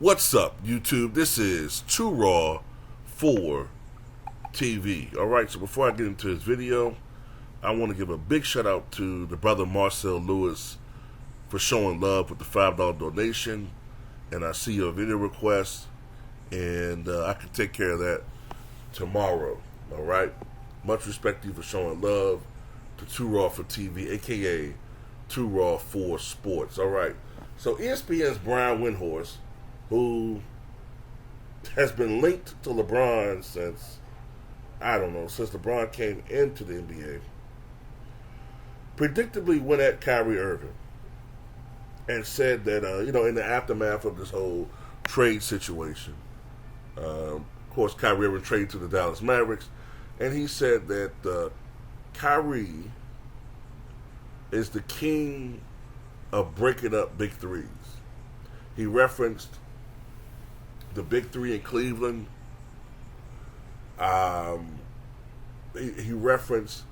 What's up, YouTube? This is Too Raw for TV. Alright, so before I get into this video, I want to give a big shout out to the brother Marcel Lewis for showing love with the $5 donation. And I see your video request, and I can take care of that tomorrow. Alright? Much respect to you for showing love to Too Raw for TV, aka Too Raw for Sports. Alright, so ESPN's Brian Windhorst, who has been linked to LeBron since LeBron came into the NBA, predictably went at Kyrie Irving and said that, in the aftermath of this whole trade situation, of course, Kyrie Irving traded to the Dallas Mavericks, and he said that Kyrie is the king of breaking up big threes. He referenced the big three in Cleveland. He referenced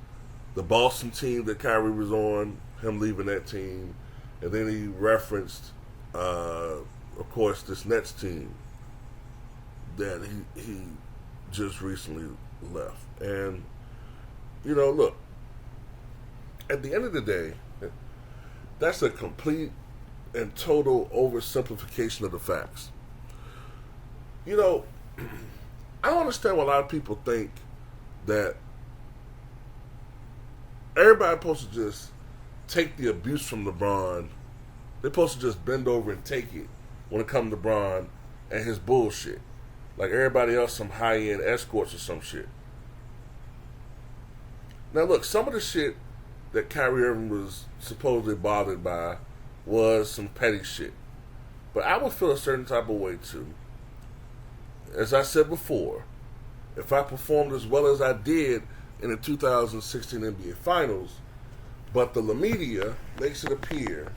the Boston team that Kyrie was on, him leaving that team. And then he referenced, of course, this Nets team that he just recently left. And, look, at the end of the day, that's a complete and total oversimplification of the facts. I don't understand why a lot of people think that everybody's supposed to just take the abuse from LeBron. They're supposed to just bend over and take it when it comes to LeBron and his bullshit. Like everybody else, some high-end escorts or some shit. Now look, some of the shit that Kyrie Irving was supposedly bothered by was some petty shit. But I would feel a certain type of way too. As I said before, if I performed as well as I did in the 2016 NBA Finals, but the media makes it appear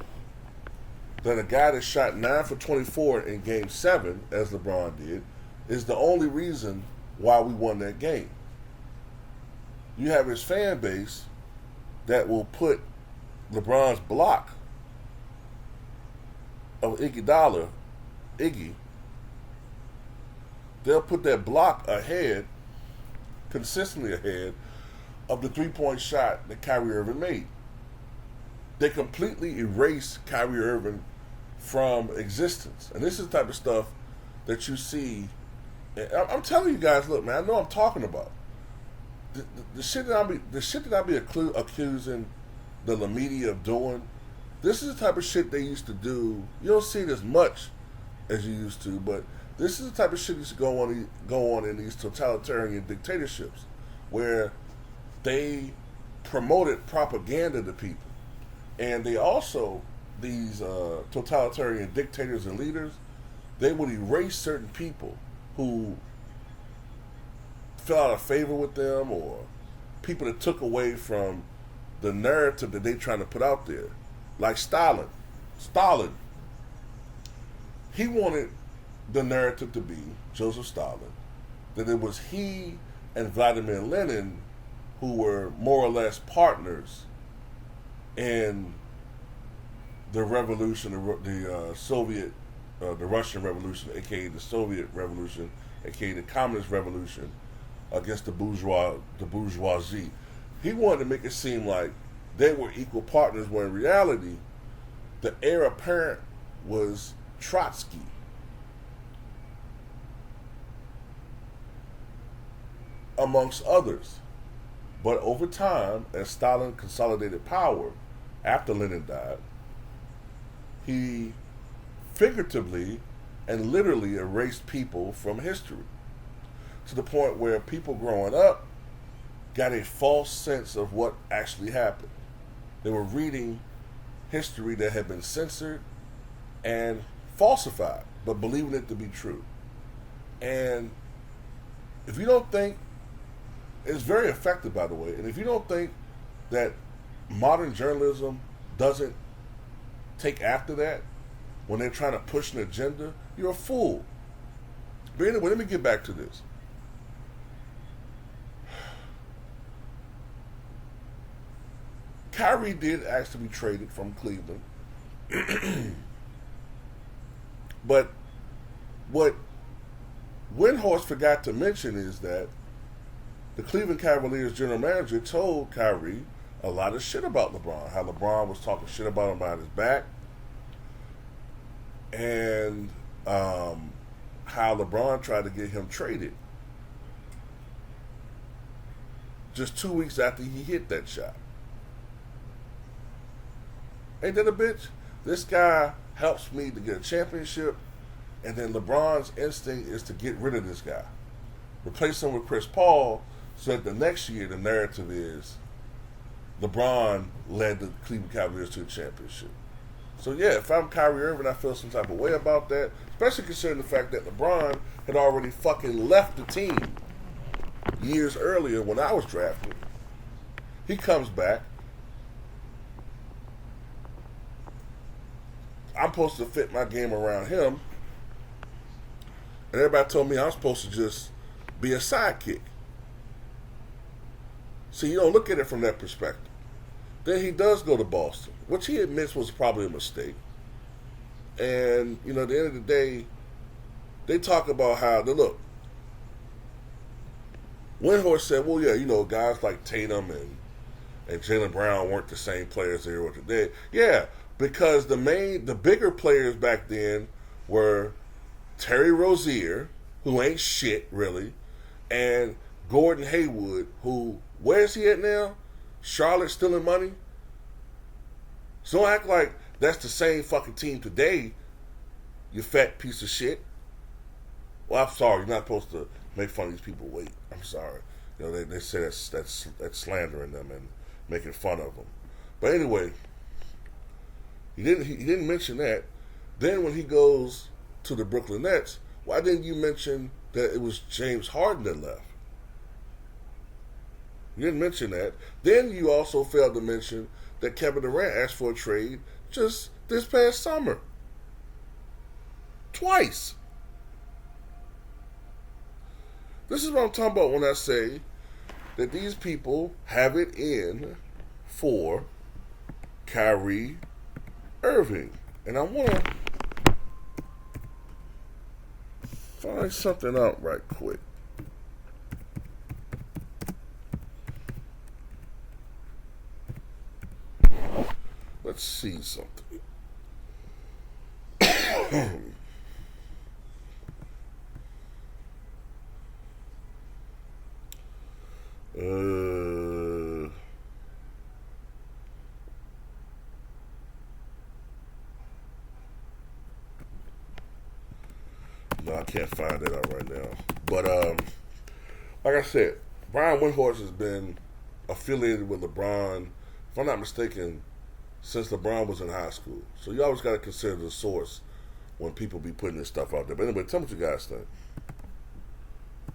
that a guy that shot 9 for 24 in Game 7, as LeBron did, is the only reason why we won that game. You have his fan base that will put LeBron's block of Iggy, they'll put that block ahead, consistently ahead, of the three-point shot that Kyrie Irving made. They completely erase Kyrie Irving from existence. And this is the type of stuff that you see. I'm telling you guys, look, man, I know what I'm talking about. The shit that I be accusing the media of doing, this is the type of shit they used to do. You don't see it as much as you used to, but this is the type of shit that used to go on in these totalitarian dictatorships, where they promoted propaganda to people. And they also, these totalitarian dictators and leaders, they would erase certain people who fell out of favor with them, or people that took away from the narrative that they're trying to put out there. Like Stalin. He wanted the narrative to be, Joseph Stalin, that it was he and Vladimir Lenin who were more or less partners in the revolution, the Russian Revolution, aka the Soviet Revolution, aka the Communist Revolution, against the bourgeoisie. He wanted to make it seem like they were equal partners, when in reality, the heir apparent was Trotsky. Amongst others. But over time, as Stalin consolidated power after Lenin died, he figuratively and literally erased people from history, to the point where people growing up got a false sense of what actually happened. They were reading history that had been censored and falsified, but believing it to be true. And if you don't think, it's very effective, by the way, and if you don't think that modern journalism doesn't take after that when they're trying to push an agenda, you're a fool. But anyway, let me get back to this. Kyrie did ask to be traded from Cleveland. But what Windhorst forgot to mention is that the Cleveland Cavaliers general manager told Kyrie a lot of shit about LeBron. How LeBron was talking shit about him behind his back. And how LeBron tried to get him traded just 2 weeks after he hit that shot. Ain't that a bitch? This guy helps me to get a championship, and then LeBron's instinct is to get rid of this guy. Replace him with Chris Paul, so that the next year the narrative is LeBron led the Cleveland Cavaliers to a championship. So yeah, if I'm Kyrie Irving, I feel some type of way about that, especially considering the fact that LeBron had already fucking left the team years earlier when I was drafted. He comes back. I'm supposed to fit my game around him, and everybody told me I'm supposed to just be a sidekick. See, you don't look at it from that perspective. Then he does go to Boston, which he admits was probably a mistake. And, you know, at the end of the day, they talk about how, look, Windhorst said, well, yeah, you know, guys like Tatum and Jaylen Brown weren't the same players they were today. Yeah, because the bigger players back then were Terry Rozier, who ain't shit, really, and Gordon Hayward, who, where's he at now? Charlotte stealing money? So don't act like that's the same fucking team today, you fat piece of shit. Well, I'm sorry, you're not supposed to make fun of these people. Wait, I'm sorry. You know, they say that's slandering them and making fun of them. But anyway, he didn't mention that. Then when he goes to the Brooklyn Nets, why didn't you mention that it was James Harden that left? You didn't mention that. Then you also failed to mention that Kevin Durant asked for a trade just this past summer. Twice. This is what I'm talking about when I say that these people have it in for Kyrie Irving. And I want to find something out right quick. Let's see something. No, I can't find it out right now. But like I said, Brian Windhorst has been affiliated with LeBron, if I'm not mistaken, since LeBron was in high school. So you always got to consider the source when people be putting this stuff out there. But anyway, tell me what you guys think.